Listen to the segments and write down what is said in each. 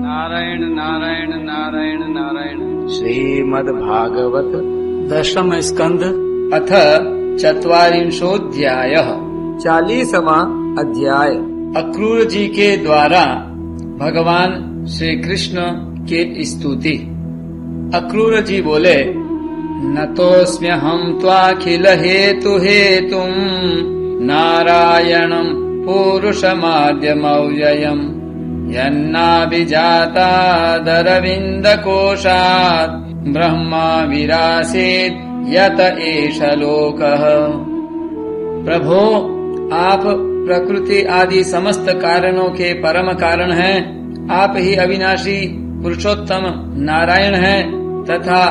नारायण नारायण नारायण नारायण। श्रीमद्भागवत दशम स्कंध अथ चत्वारिंशोऽध्यायः 40वां अध्याय। अक्रूर जी के द्वारा भगवान श्री कृष्ण की स्तुति। अक्रूर जी बोले, नतोऽस्म्यहं त्वाखिल हेतु हेतुम् नारायणं पुरुषमाद्यमव्ययम् यन्नाभिजातादरविन्दकोशात् ब्रह्मा विरासेत् यत एष लोकः। प्रभो, आप प्रकृति आदि समस्त कारणों के परम कारण हैं। आप ही अविनाशी पुरुषोत्तम नारायण हैं तथा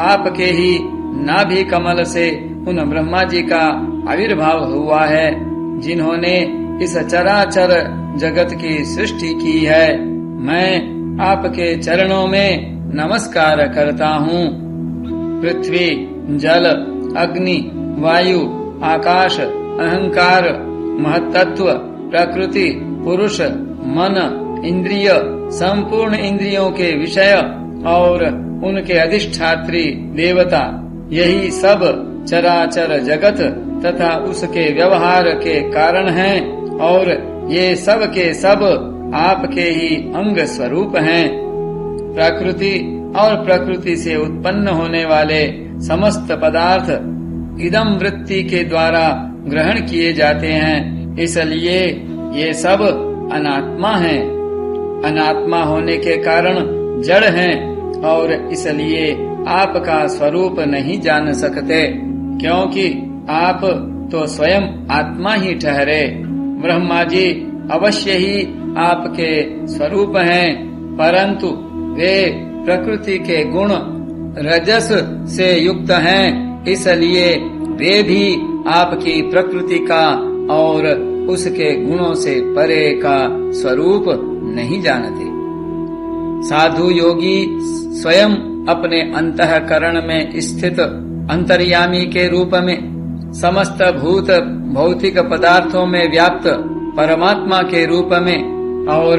आपके ही नाभि कमल से उन ब्रह्मा जी का आविर्भाव हुआ है जिन्होंने इस चराचर जगत की सृष्टि की है। मैं आपके चरणों में नमस्कार करता हूँ। पृथ्वी, जल, अग्नि, वायु, आकाश, अहंकार, महत्तत्व, प्रकृति, पुरुष, मन, इंद्रिय, संपूर्ण इंद्रियों के विषय और उनके अधिष्ठात्री देवता, यही सब चराचर जगत तथा उसके व्यवहार के कारण हैं और ये सब के सब आपके ही अंग स्वरूप हैं। प्रकृति और प्रकृति से उत्पन्न होने वाले समस्त पदार्थ इदम वृत्ति के द्वारा ग्रहण किए जाते हैं, इसलिए ये सब अनात्मा हैं। अनात्मा होने के कारण जड़ हैं और इसलिए आपका स्वरूप नहीं जान सकते, क्योंकि आप तो स्वयं आत्मा ही ठहरे। ब्रह्मा जी अवश्य ही आपके स्वरूप हैं, परंतु वे प्रकृति के गुण रजस से युक्त हैं, इसलिए वे भी आपकी प्रकृति का और उसके गुणों से परे का स्वरूप नहीं जानते। साधु योगी स्वयं अपने अंतःकरण में स्थित अंतर्यामी के रूप में समस्त भूत भौतिक पदार्थों में व्याप्त परमात्मा के रूप में और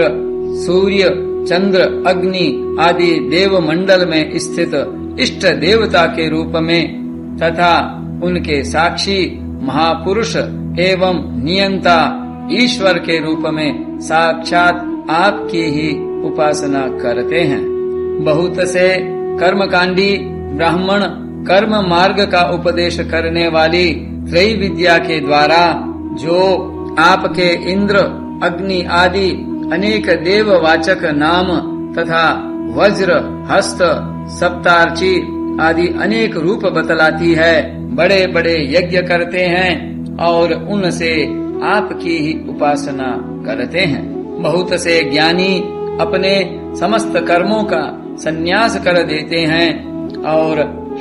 सूर्य, चंद्र, अग्नि आदि देव मंडल में स्थित इष्ट देवता के रूप में तथा उनके साक्षी महापुरुष एवं नियंता ईश्वर के रूप में साक्षात आपकी ही उपासना करते हैं। बहुत से कर्मकांडी ब्राह्मण कर्म मार्ग का उपदेश करने वाली त्रयी विद्या के द्वारा जो आपके इंद्र, अग्नि आदि अनेक देववाचक नाम तथा वज्र, हस्त, सप्तार्ची आदि अनेक रूप बतलाती है, बड़े बड़े यज्ञ करते हैं और उनसे आपकी ही उपासना करते हैं। बहुत से ज्ञानी अपने समस्त कर्मों का संन्यास कर देते हैं और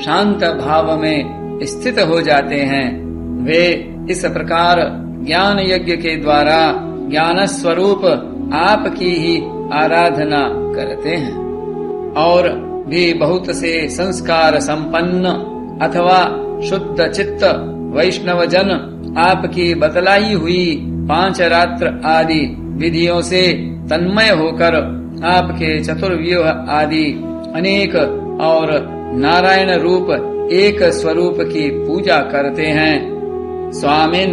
शांत भाव में स्थित हो जाते हैं। वे इस प्रकार ज्ञान यज्ञ के द्वारा ज्ञान स्वरूप आपकी ही आराधना करते हैं। और भी बहुत से संस्कार संपन्न अथवा शुद्ध चित्त वैष्णव जन आपकी बतलाई हुई 5 रात्र आदि विधियों से तन्मय होकर आपके चतुर्व्यूह आदि अनेक और नारायण रूप एक स्वरूप की पूजा करते हैं। स्वामिन,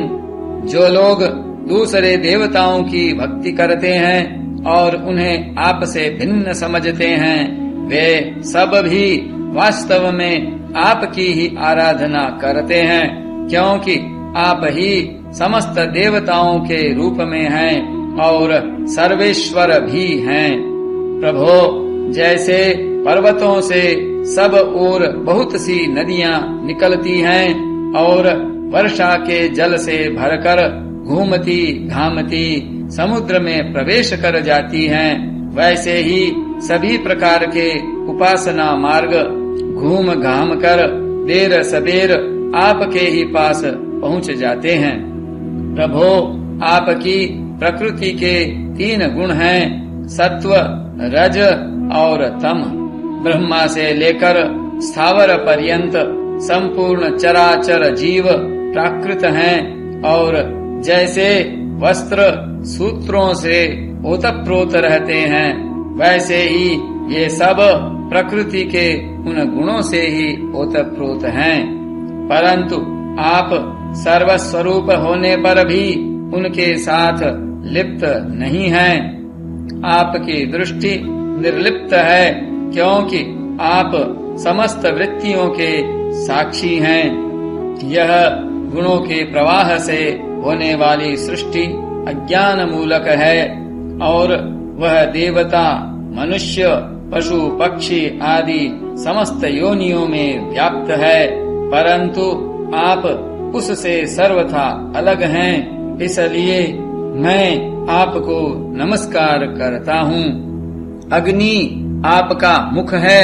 जो लोग दूसरे देवताओं की भक्ति करते हैं और उन्हें आपसे भिन्न समझते हैं, वे सब भी वास्तव में आपकी ही आराधना करते हैं, क्योंकि आप ही समस्त देवताओं के रूप में हैं और सर्वेश्वर भी हैं। प्रभो, जैसे पर्वतों से सब ओर बहुत सी नदियां निकलती हैं और वर्षा के जल से भरकर घूमती घामती समुद्र में प्रवेश कर जाती हैं, वैसे ही सभी प्रकार के उपासना मार्ग घूम घाम कर देर सबेर आपके ही पास पहुंच जाते हैं। प्रभो, आपकी प्रकृति के 3 गुण हैं, सत्व, रज और तम। ब्रह्मा से लेकर स्थावर पर्यंत संपूर्ण चराचर जीव प्राकृत हैं और जैसे वस्त्र सूत्रों से ओतप्रोत रहते हैं, वैसे ही ये सब प्रकृति के उन गुणों से ही ओतप्रोत हैं, परंतु आप सर्वस्वरूप होने पर भी उनके साथ लिप्त नहीं हैं। आपकी दृष्टि निर्लिप्त है, क्योंकि आप समस्त वृत्तियों के साक्षी हैं। यह गुणों के प्रवाह से होने वाली सृष्टि अज्ञान मूलक है और वह देवता, मनुष्य, पशु, पक्षी आदि समस्त योनियों में व्याप्त है, परंतु आप उससे सर्वथा अलग हैं। इसलिए मैं आपको नमस्कार करता हूँ। अग्नि आपका मुख है,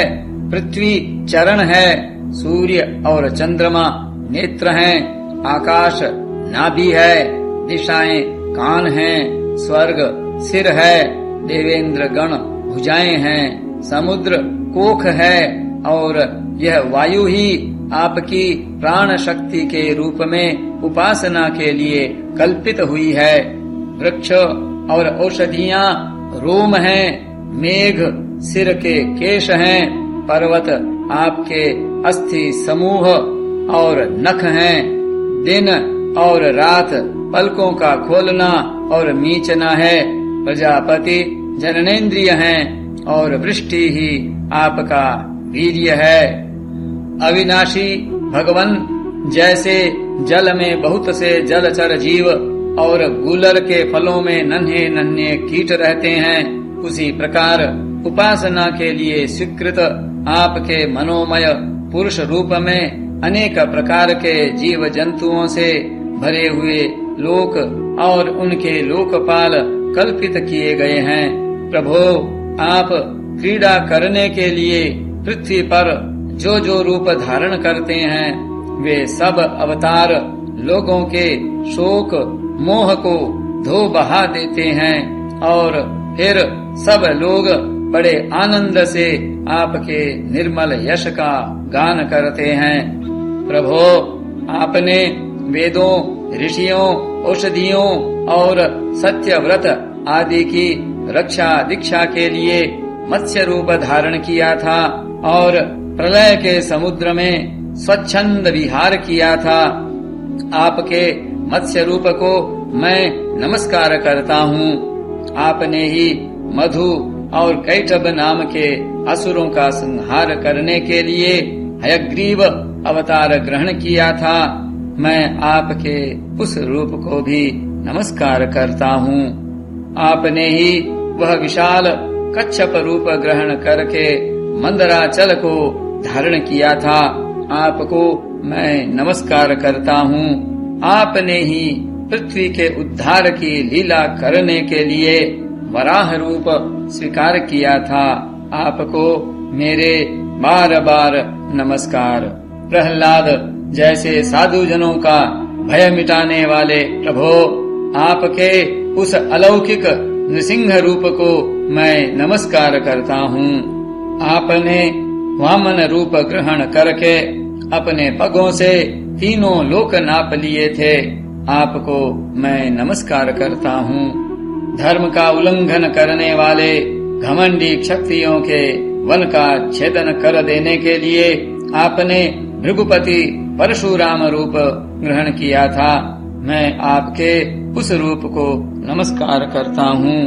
पृथ्वी चरण है, सूर्य और चंद्रमा नेत्र हैं, आकाश नाभि है, दिशाएं कान हैं, स्वर्ग सिर है, देवेंद्र गण भुजाएं हैं, समुद्र कोख है और यह वायु ही आपकी प्राण शक्ति के रूप में उपासना के लिए कल्पित हुई है। वृक्ष और औषधियां रोम हैं, मेघ सिर के केश हैं, पर्वत आपके अस्थि समूह और नख हैं, दिन और रात पलकों का खोलना और मीचना है, प्रजापति जननेन्द्रिय हैं और वृष्टि ही आपका वीर्य है। अविनाशी भगवन जैसे जल में बहुत से जलचर जीव और गुलर के फलों में नन्हे नन्हे कीट रहते हैं, उसी प्रकार उपासना के लिए स्वीकृत आपके मनोमय पुरुष रूप में अनेक प्रकार के जीव जंतुओं से भरे हुए लोक और उनके लोकपाल कल्पित किए गए हैं। प्रभो, आप क्रीड़ा करने के लिए पृथ्वी पर जो जो रूप धारण करते हैं, वे सब अवतार लोगों के शोक मोह को धो बहा देते हैं और फिर सब लोग बड़े आनंद से आपके निर्मल यश का गान करते हैं। प्रभो, आपने वेदों, ऋषियों, औषधियों और सत्यव्रत आदि की रक्षा दीक्षा के लिए मत्स्य रूप धारण किया था और प्रलय के समुद्र में स्वच्छंद विहार किया था। आपके मत्स्य रूप को मैं नमस्कार करता हूँ। आपने ही मधु और कैटभ नाम के असुरों का संहार करने के लिए हयग्रीव अवतार ग्रहण किया था। मैं आपके उस रूप को भी नमस्कार करता हूँ। आपने ही वह विशाल कच्छप रूप ग्रहण करके मंदराचल को धारण किया था। आपको मैं नमस्कार करता हूँ। आपने ही पृथ्वी के उद्धार की लीला करने के लिए वराह रूप स्वीकार किया था। आपको मेरे बार बार नमस्कार। प्रहलाद जैसे साधु जनों का भय मिटाने वाले प्रभो, आपके उस अलौकिक नृसिंह रूप को मैं नमस्कार करता हूँ। आपने वामन रूप ग्रहण करके अपने पगों से तीनों लोक नाप लिए थे। आपको मैं नमस्कार करता हूँ। धर्म का उल्लंघन करने वाले घमंडी क्षत्रियों के वन का छेदन कर देने के लिए आपने भृगुपति परशुराम रूप ग्रहण किया था। मैं आपके उस रूप को नमस्कार करता हूँ।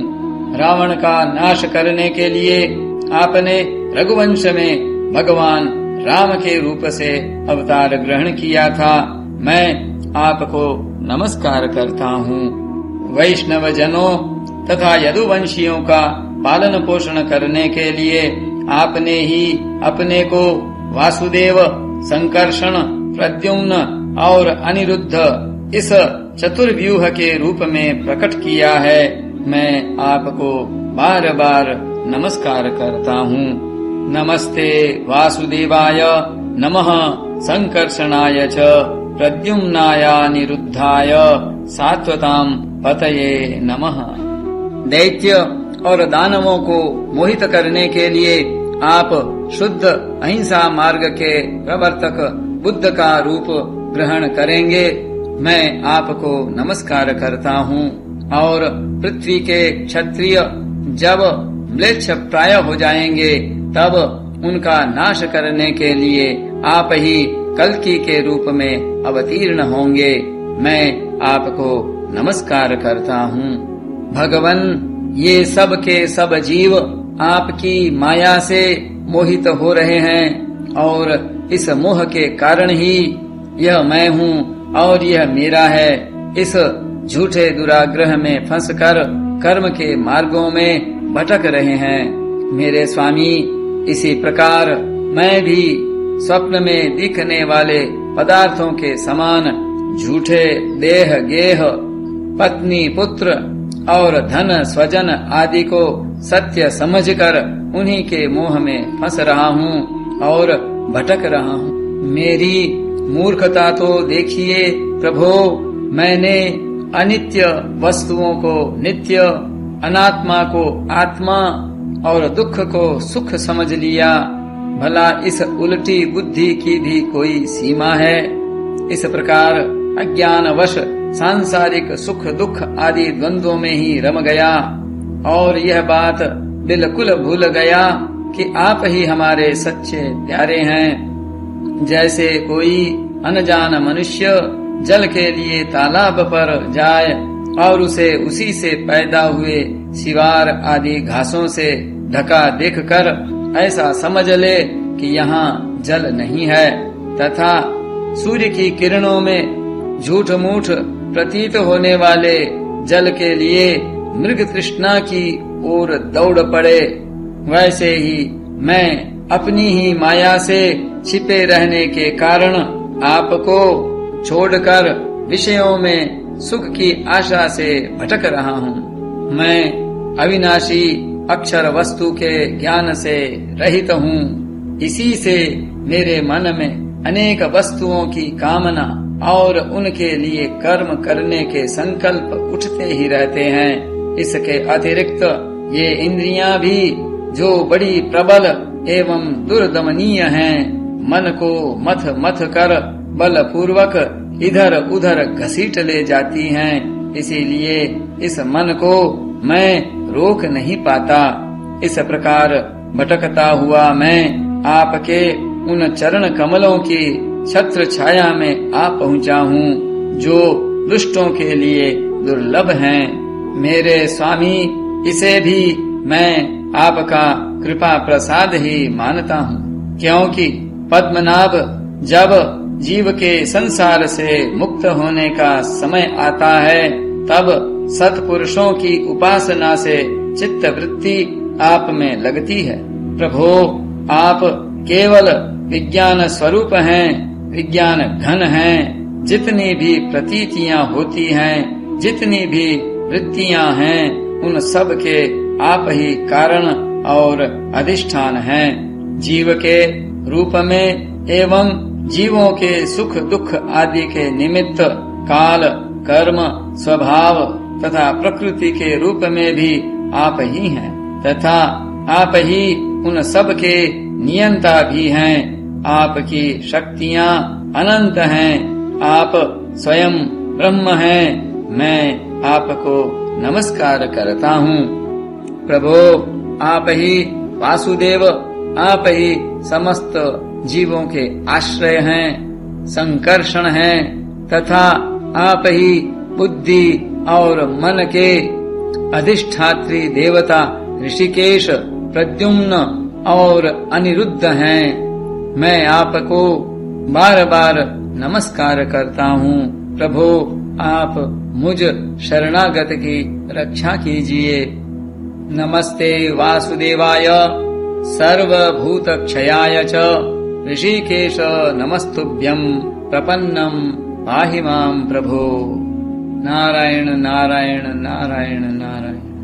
रावण का नाश करने के लिए आपने रघुवंश में भगवान राम के रूप से अवतार ग्रहण किया था। मैं आपको नमस्कार करता हूँ। वैष्णव जनों तथा यदुवंशियों का पालन पोषण करने के लिए आपने ही अपने को वासुदेव, संकर्षण, प्रद्युम्न और अनिरुद्ध इस चतुर्व्यूह के रूप में प्रकट किया है। मैं आपको बार बार नमस्कार करता हूँ। नमस्ते वासुदेवाय, नमः संकर्षणाय च प्रद्युम्नायानिरुद्धाय सात्वताम पतये नमः। दैत्य और दानवों को मोहित करने के लिए आप शुद्ध अहिंसा मार्ग के प्रवर्तक बुद्ध का रूप ग्रहण करेंगे। मैं आपको नमस्कार करता हूँ। और पृथ्वी के क्षत्रिय जब म्लेच्छ प्राय हो जाएंगे, तब उनका नाश करने के लिए आप ही कल्कि के रूप में अवतीर्ण होंगे। मैं आपको नमस्कार करता हूँ। भगवन, ये सब के सब जीव आपकी माया से मोहित हो रहे हैं और इस मोह के कारण ही यह मैं हूँ और यह मेरा है, इस झूठे दुराग्रह में फंसकर कर्म के मार्गों में भटक रहे हैं। मेरे स्वामी, इसी प्रकार मैं भी स्वप्न में दिखने वाले पदार्थों के समान झूठे देह गेह, पत्नी पुत्र और धन स्वजन आदि को सत्य समझकर उन्हीं के मोह में फंस रहा हूँ और भटक रहा हूँ। मेरी मूर्खता तो देखिए प्रभो, मैंने अनित्य वस्तुओं को नित्य, अनात्मा को आत्मा और दुख को सुख समझ लिया। भला इस उल्टी बुद्धि की भी कोई सीमा है? इस प्रकार अज्ञानवश सांसारिक सुख दुख आदि द्वंद्वों में ही रम गया और यह बात बिल्कुल भूल गया कि आप ही हमारे सच्चे प्यारे हैं। जैसे कोई अनजान मनुष्य जल के लिए तालाब पर जाए और उसे उसी से पैदा हुए सिवार आदि घासों से ढका देखकर ऐसा समझ ले कि यहाँ जल नहीं है, तथा सूर्य की किरणों में झूठ मूठ प्रतीत होने वाले जल के लिए मृग तृष्णा की ओर दौड़ पड़े, वैसे ही मैं अपनी ही माया से छिपे रहने के कारण आपको छोड़कर विषयों में सुख की आशा से भटक रहा हूँ। मैं अविनाशी अक्षर वस्तु के ज्ञान से रहित हूँ। इसी से मेरे मन में अनेक वस्तुओं की कामना और उनके लिए कर्म करने के संकल्प उठते ही रहते हैं। इसके अतिरिक्त ये इंद्रियां भी, जो बड़ी प्रबल एवं दुर्दमनीय हैं, मन को मथ मथ कर बलपूर्वक इधर उधर घसीट ले जाती हैं। इसीलिए इस मन को मैं रोक नहीं पाता। इस प्रकार भटकता हुआ मैं आपके उन चरण कमलों की छत्र छाया में आ पहुँचा हूँ, जो दुष्टों के लिए दुर्लभ हैं। मेरे स्वामी, इसे भी मैं आपका कृपा प्रसाद ही मानता हूँ, क्योंकि पद्मनाभ जब जीव के संसार से मुक्त होने का समय आता है, तब सत्पुरुषों की उपासना से चित्त वृत्ति आप में लगती है। प्रभो, आप केवल विज्ञान स्वरूप हैं, विज्ञान घन हैं। जितनी भी प्रतीतियां होती हैं, जितनी भी वृत्तियां हैं, उन सब के आप ही कारण और अधिष्ठान हैं। जीव के रूप में एवं जीवों के सुख दुख आदि के निमित्त काल, कर्म, स्वभाव तथा प्रकृति के रूप में भी आप ही हैं, तथा आप ही उन सब के नियंता भी हैं। आपकी शक्तियाँ अनंत हैं। आप स्वयं ब्रह्म हैं। मैं आपको नमस्कार करता हूँ। प्रभो, आप ही वासुदेव, आप ही समस्त जीवों के आश्रय हैं, संकर्षण हैं, तथा आप ही बुद्धि और मन के अधिष्ठात्री देवता ऋषिकेश, प्रद्युम्न और अनिरुद्ध हैं। मैं आपको बार बार नमस्कार करता हूँ। प्रभो, आप मुझ शरणागत की रक्षा कीजिए। नमस्ते वासुदेवाय सर्वभूत क्षयाय च ऋषिकेश नमस्तुभ्यं प्रपन्नं पाहि मां प्रभो। नारायण नारायण नारायण नारायण।